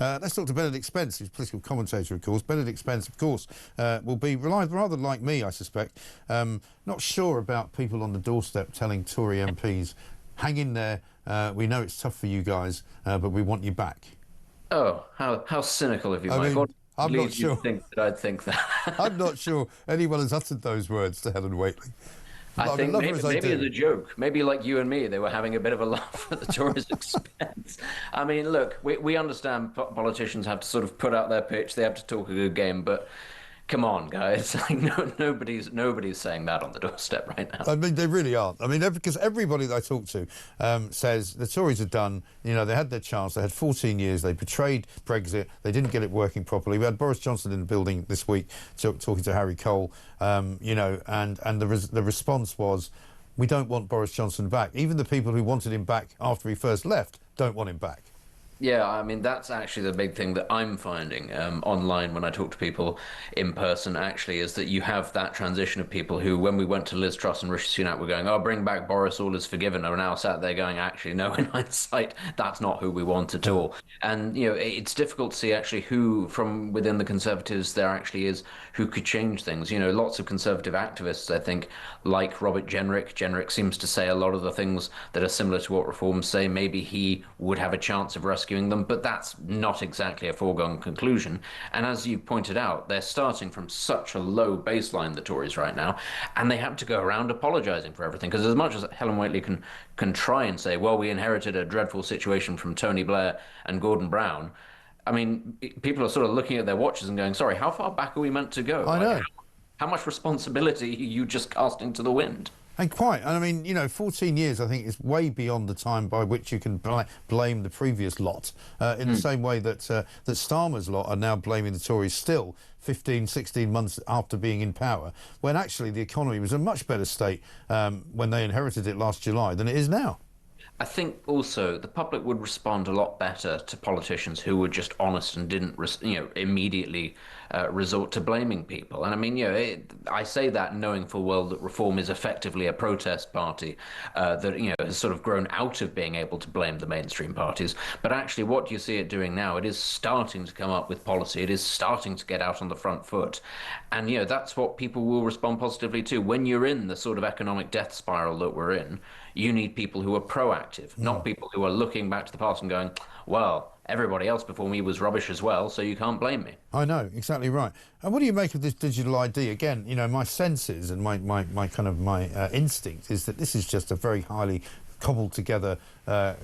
Let's talk to Benedict SPence, who's a political commentator, of course. Benedict SPence, of course, will be rather like me, I suspect. Not sure about people on the doorstep telling Tory MPs, hang in there, we know it's tough for you guys, but we want you back. Oh, how cynical of you, I Mike. mean, What I'm not leads you to sure. think that I'd think I'm that? not sure anyone has uttered those words to Helen Whately. I I mean, think love her maybe as I maybe as do. a joke, maybe like you and me, they were having a bit of a laugh at the Tories' expense. I mean, look, we understand politicians have to sort of put out their pitch, they have to talk a good game, but come on, guys, like nobody's saying that on the doorstep right now. I mean, they really aren't. I mean, because everybody that I talk to says the Tories are done. You know, they had their chance. They had 14 years. They betrayed Brexit. They didn't get it working properly. We had Boris Johnson in the building this week talking to Harry Cole, you know, and the response was, we don't want Boris Johnson back. Even the people who wanted him back after he first left don't want him back. Yeah, I mean, that's actually the big thing that I'm finding online when I talk to people in person, actually, is that you have that transition of people who, when we went to Liz Truss and Rishi Sunak, were going, oh, bring back Boris, all is forgiven, are now sat there going, actually, no, in hindsight, that's not who we want at Yeah. all. And, you know, it's difficult to see actually who from within the Conservatives there actually is who could change things. You know, lots of Conservative activists, I think, like Robert Jenrick. Jenrick seems to say a lot of the things that are similar to what Reforms say. Maybe he would have a chance of rescuing them, but that's not exactly a foregone conclusion. And as you pointed out, they're starting from such a low baseline, the Tories right now, and they have to go around apologising for everything. Because as much as Helen Whately can try and say, well, we inherited a dreadful situation from Tony Blair and Gordon Brown, I mean, people are sort of looking at their watches and going, sorry, how far back are we meant to go? I Like, know. how much responsibility are you just casting to the wind? And quite. And I mean, you know, 14 years, I think, is way beyond the time by which you can blame the previous lot, in the same way that that Starmer's lot are now blaming the Tories still 15, 16 months after being in power, when actually the economy was in a much better state when they inherited it last July than it is now. I think also the public would respond a lot better to politicians who were just honest and didn't, immediately resort to blaming people. And I mean, I say that knowing full well that Reform is effectively a protest party that has sort of grown out of being able to blame the mainstream parties. But actually, what you see it doing now, it is starting to come up with policy. It is starting to get out on the front foot, and that's what people will respond positively to. When you're in the sort of economic death spiral that we're in, you need people who are proactive, not people who are looking back to the past and going, well, everybody else before me was rubbish as well, so you can't blame me. I know, exactly right. And what do you make of this digital ID? Again, my senses and my kind of my instinct is that this is just a very highly cobbled together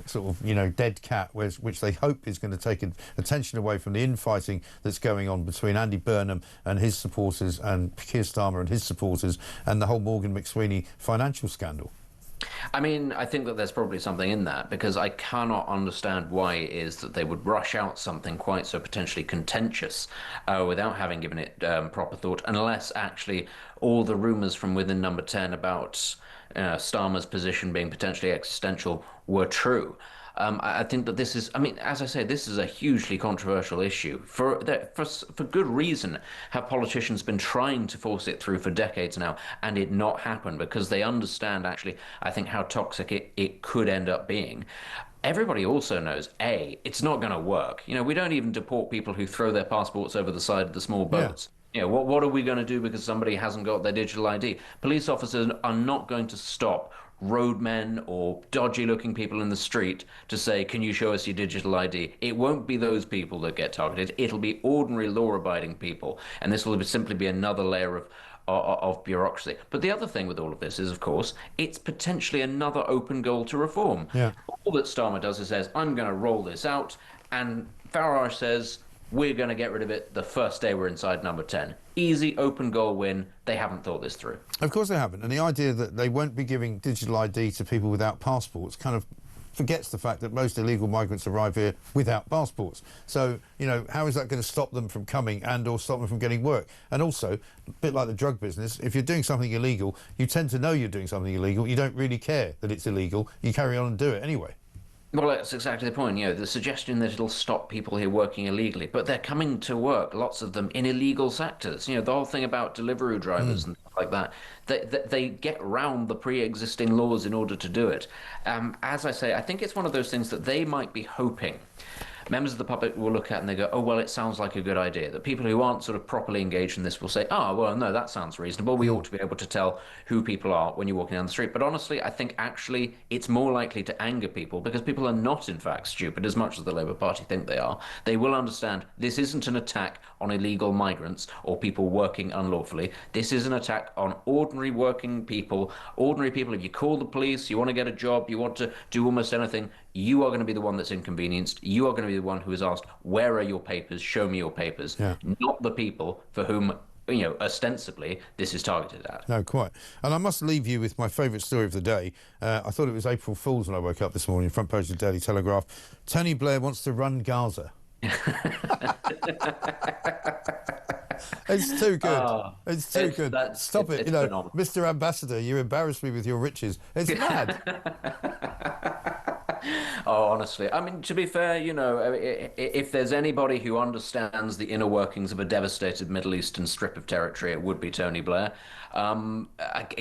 sort of, dead cat, which they hope is going to take attention away from the infighting that's going on between Andy Burnham and his supporters and Keir Starmer and his supporters and the whole Morgan McSweeney financial scandal. I mean, I think that there's probably something in that because I cannot understand why it is that they would rush out something quite so potentially contentious without having given it proper thought, unless actually all the rumours from within Number 10 about Starmer's position being potentially existential were true. I think that this is, I mean, as I say, this is a hugely controversial issue. For good reason, have politicians been trying to force it through for decades now and it not happen because they understand, actually, I think, how toxic it could end up being. Everybody also knows, A, it's not going to work. We don't even deport people who throw their passports over the side of the small Yeah. boats. What are we going to do because somebody hasn't got their digital ID? Police officers are not going to stop roadmen or dodgy looking people in the street to say, can you show us your digital ID? It won't be those people that get targeted. It'll be ordinary law abiding people. And this will simply be another layer of bureaucracy. But the other thing with all of this is, of course, it's potentially another open goal to reform. Yeah. All that Starmer does is says, I'm going to roll this out. And Farage says, we're going to get rid of it the first day we're inside Number 10. Easy, open goal win. They haven't thought this through. Of course they haven't. And the idea that they won't be giving digital ID to people without passports kind of forgets the fact that most illegal migrants arrive here without passports. So, how is that going to stop them from coming and or stop them from getting work? And also, a bit like the drug business, if you're doing something illegal, you tend to know you're doing something illegal. You don't really care that it's illegal. You carry on and do it anyway. Well, that's exactly the point. The suggestion that it'll stop people here working illegally, but they're coming to work, lots of them, in illegal sectors. The whole thing about delivery drivers and stuff like that, they get around the pre-existing laws in order to do it. As I say, I think it's one of those things that they might be hoping members of the public will look at and they go, oh, well, it sounds like a good idea. That people who aren't sort of properly engaged in this will say, oh, well, no, that sounds reasonable. We ought to be able to tell who people are when you're walking down the street. But honestly, I think actually it's more likely to anger people because people are not, in fact, stupid as much as the Labour Party think they are. They will understand this isn't an attack on illegal migrants or people working unlawfully. This is an attack on ordinary working people. Ordinary people, if you call the police, you want to get a job, you want to do almost anything, you are going to be the one that's inconvenienced. You are going to be the one who is asked, where are your papers? Show me your papers. Yeah. Not the people for whom, ostensibly this is targeted at. No, quite. And I must leave you with my favourite story of the day. I thought it was April Fool's when I woke up this morning, front page of the Daily Telegraph. Tony Blair wants to run Gaza. It's too good. It's too good. Stop it. Phenomenal. Mr. Ambassador, you embarrass me with your riches. It's mad. Oh, honestly. I mean, to be fair, if there's anybody who understands the inner workings of a devastated Middle Eastern strip of territory, it would be Tony Blair.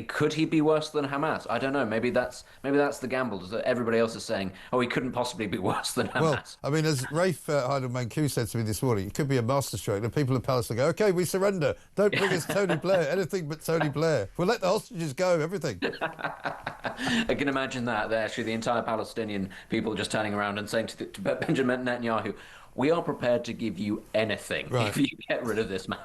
Could he be worse than Hamas? I don't know. Maybe that's the gamble. Everybody else is saying, oh, he couldn't possibly be worse than Hamas. Well, I mean, as Rafe Heidelman-Q said to me this morning, it could be a masterstroke. The people of Palestine go, OK, we surrender. Don't bring us Tony Blair, anything but Tony Blair. We'll let the hostages go, everything. I can imagine that. Actually, the entire Palestinian people just turning around and saying to Benjamin Netanyahu, we are prepared to give you anything if you get rid of this man.